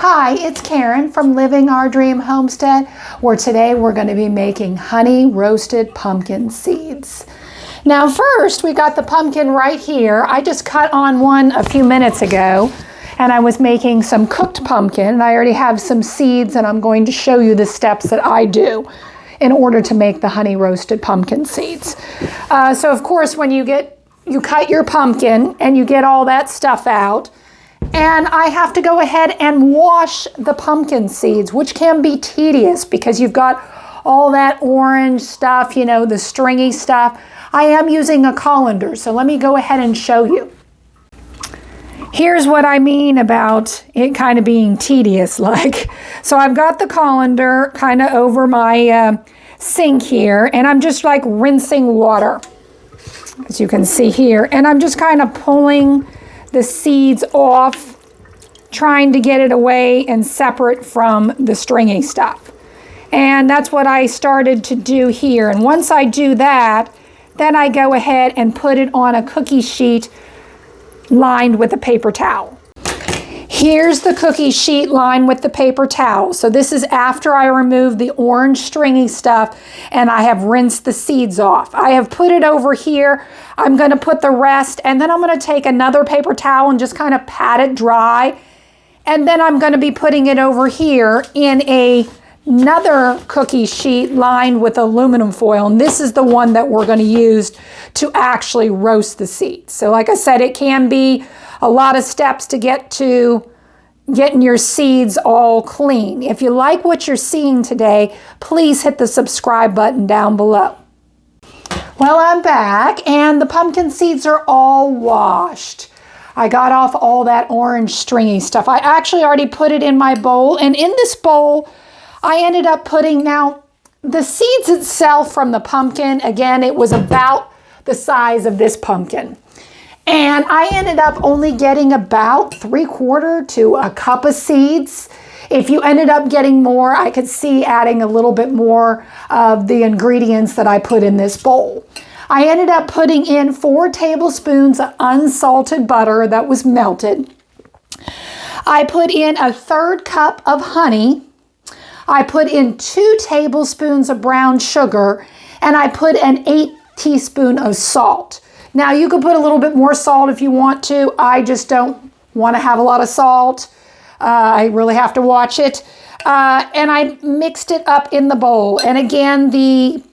Hi, it's Karen from Living Our Dream Homestead, where today we're going to be making honey roasted pumpkin seeds. Now first, we got the pumpkin right here. I just cut on one a few minutes ago, and I was making some cooked pumpkin, and I already have some seeds, and I'm going to show you the steps that I do in order to make the honey roasted pumpkin seeds. So of course, when you cut your pumpkin and you get all that stuff out, and I have to go ahead and wash the pumpkin seeds, which can be tedious because you've got all that orange stuff, you know, the stringy stuff. I am using a colander, so let me go ahead and show you. Here's what I mean about it kind of being tedious like. So I've got the colander kind of over my sink here, and I'm just like rinsing water, as you can see here, and I'm just kind of pulling the seeds off, trying to get it away and separate from the stringy stuff. And that's what I started to do here. And once I do that, then I go ahead and put it on a cookie sheet lined with a paper towel. Here's the cookie sheet lined with the paper towel. So this is after I remove the orange stringy stuff and I have rinsed the seeds off. I have put it over here. I'm going to put the rest, and then I'm going to take another paper towel and just kind of pat it dry. And then I'm going to be putting it over here in another cookie sheet lined with aluminum foil. And this is the one that we're going to use to actually roast the seeds. So like I said, it can be a lot of steps to get to getting your seeds all clean. If you like what you're seeing today, please hit the subscribe button down below. Well, I'm back, and the pumpkin seeds are all washed. I got off all that orange stringy stuff. I actually already put it in my bowl, and in this bowl, I ended up putting, now, the seeds itself from the pumpkin, again, it was about the size of this pumpkin. And I ended up only getting about 3/4 to a cup of seeds. If you ended up getting more, I could see adding a little bit more of the ingredients that I put in this bowl. I ended up putting in 4 tablespoons of unsalted butter that was melted. I put in a 1/3 cup of honey. I put in 2 tablespoons of brown sugar, and I put an 1/8 teaspoon of salt. Now you could put a little bit more salt if you want to. I just don't want to have a lot of salt. I really have to watch it. And I mixed it up in the bowl. And again, the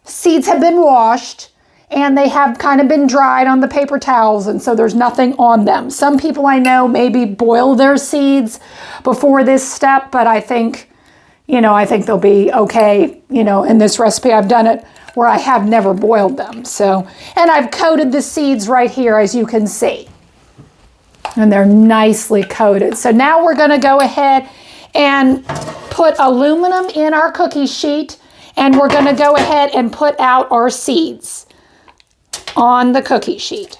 seeds have been washed and they have kind of been dried on the paper towels, and so there's nothing on them. Some people I know maybe boil their seeds before this step, but I think they'll be okay. In this recipe, I've done it where I have never boiled them. So, and I've coated the seeds right here, as you can see. And they're nicely coated. So now we're going to go ahead and put aluminum in our cookie sheet, and we're going to go ahead and put out our seeds on the cookie sheet.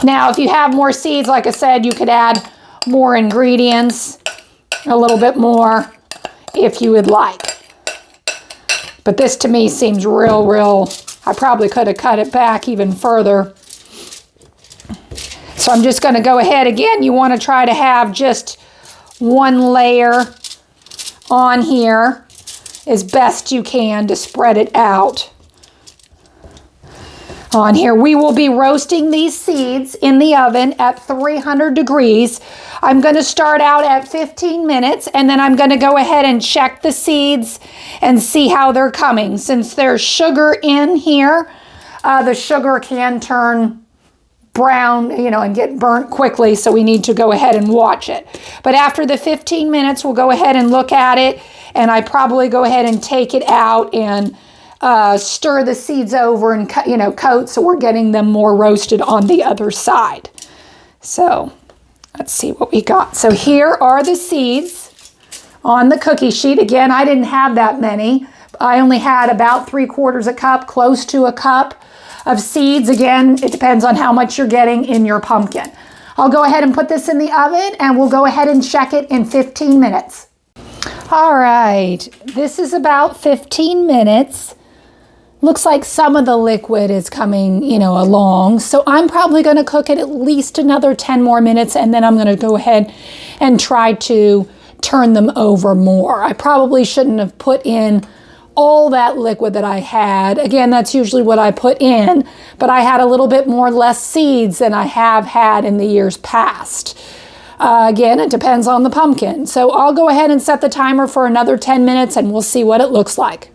Now, if you have more seeds, like I said, you could add more ingredients, a little bit more if you would like. But this to me seems real, I probably could have cut it back even further. So I'm just going to go ahead again. You want to try to have just one layer on here as best you can to spread it out. On here, we will be roasting these seeds in the oven at 300 degrees. I'm going to start out at 15 minutes, and then I'm going to go ahead and check the seeds and see how they're coming. Since there's sugar in here, the sugar can turn brown, and get burnt quickly, so we need to go ahead and watch it. But after the 15 minutes, we'll go ahead and look at it, and I probably go ahead and take it out and stir the seeds over and coat, so we're getting them more roasted on the other side. So let's see what we got. So here are the seeds on the cookie sheet. Again, I didn't have that many. I only had about 3/4 a cup, close to a cup of seeds. Again, it depends on how much you're getting in your pumpkin. I'll go ahead and put this in the oven, and we'll go ahead and check it in 15 minutes. All right, this is about 15 minutes. Looks like some of the liquid is coming, along. So I'm probably going to cook it at least another 10 more minutes, and then I'm going to go ahead and try to turn them over more. I probably shouldn't have put in all that liquid that I had. Again, that's usually what I put in, but I had a little bit less seeds than I have had in the years past. Again, it depends on the pumpkin. So I'll go ahead and set the timer for another 10 minutes and we'll see what it looks like.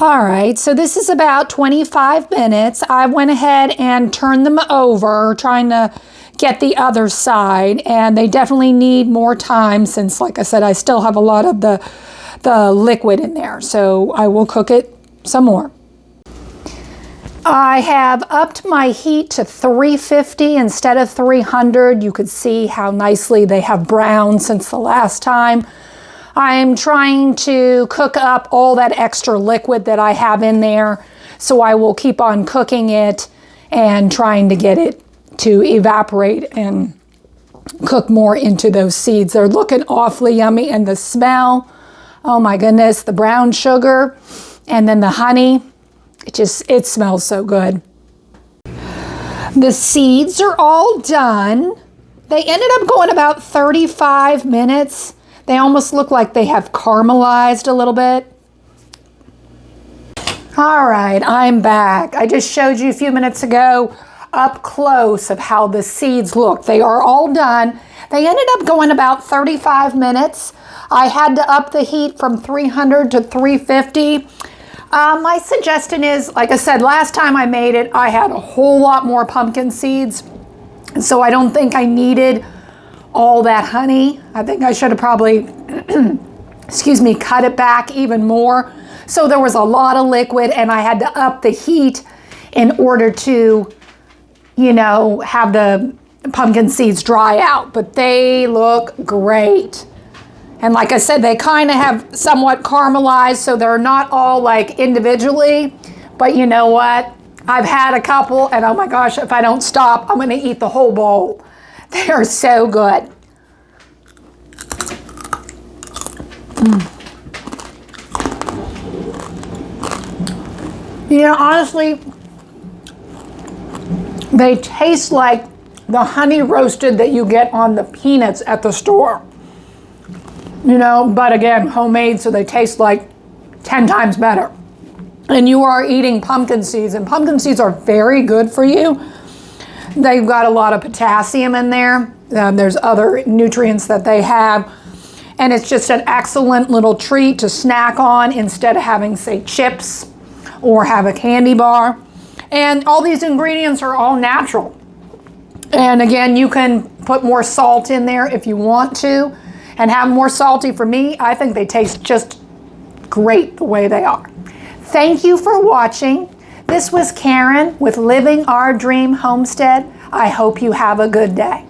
All right, so this is about 25 minutes. I went ahead and turned them over, trying to get the other side, and they definitely need more time since, like I said, I still have a lot of the liquid in there. So I will cook it some more. I have upped my heat to 350 instead of 300. You could see how nicely they have browned since the last time. I'm trying to cook up all that extra liquid that I have in there, so I will keep on cooking it and trying to get it to evaporate and cook more into those seeds. They're looking awfully yummy, and the smell, oh my goodness, the brown sugar and then the honey, it smells so good. The seeds are all done. They ended up going about 35 minutes. They almost look like they have caramelized a little bit. All right, I'm back. I just showed you a few minutes ago up close of how the seeds look. They are all done. They ended up going about 35 minutes. I had to up the heat from 300 to 350. My suggestion is, like I said, last time I made it, I had a whole lot more pumpkin seeds. So I don't think I needed all that honey. I think I should have probably, cut it back even more. So there was a lot of liquid and I had to up the heat in order to, have the pumpkin seeds dry out. But they look great. And like I said, they kind of have somewhat caramelized, so they're not all like individually. But you know what? I've had a couple and oh my gosh, if I don't stop, I'm gonna eat the whole bowl. They are so good. Honestly, they taste like the honey roasted that you get on the peanuts at the store. But again, homemade, so they taste like 10 times better. And you are eating pumpkin seeds, and pumpkin seeds are very good for you. They've got a lot of potassium in there. There's other nutrients that they have. And it's just an excellent little treat to snack on instead of having, say, chips or have a candy bar. And all these ingredients are all natural. And again, you can put more salt in there if you want to and have more salty. For me, I think they taste just great the way they are. Thank you for watching. This was Karen with Living Our Dream Homestead. I hope you have a good day.